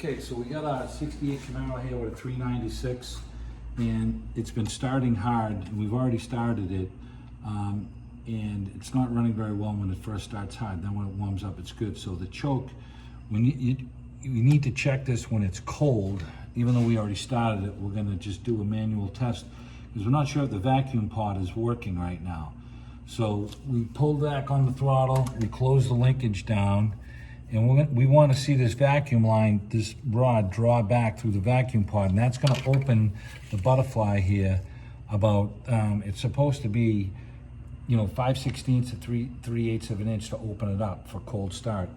Okay, so we got our 68 Camaro here with a 396, and it's been starting hard, and we've already started it, and it's not running very well when it first starts hard. Then when it warms up, it's good. So the choke, you need to check this when it's cold. Even though we already started it, we're gonna just do a manual test because we're not sure if the vacuum pod is working right now. So we pull back on the throttle, we close the linkage down, and we want to see this vacuum line, this rod, draw back through the vacuum pod, and that's going to open the butterfly here about, it's supposed to be, 5/16 to 3/8 of an inch to open it up for cold start.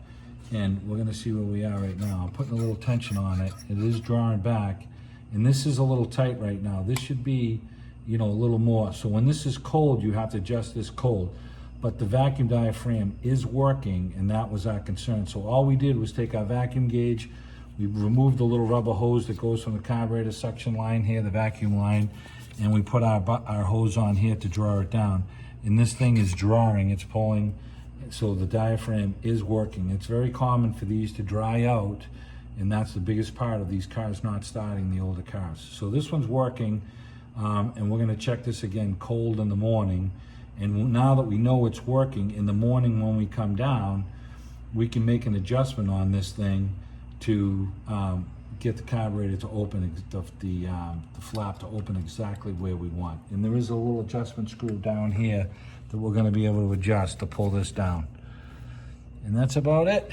And we're going to see where we are right now. I'm putting a little tension on it. It is drawing back, and this is a little tight right now. This should be, a little more. So when this is cold, you have to adjust this cold. But the vacuum diaphragm is working, and that was our concern. So all we did was take our vacuum gauge, we removed the little rubber hose that goes from the carburetor suction line here, the vacuum line, and we put our hose on here to draw it down. And this thing is drawing, it's pulling, so the diaphragm is working. It's very common for these to dry out, and that's the biggest part of these cars not starting, the older cars. So this one's working, and we're gonna check this again cold in the morning. And now that we know it's working, in the morning when we come down, we can make an adjustment on this thing to get the carburetor to open, the flap to open exactly where we want. And there is a little adjustment screw down here that we're gonna be able to adjust to pull this down. And that's about it.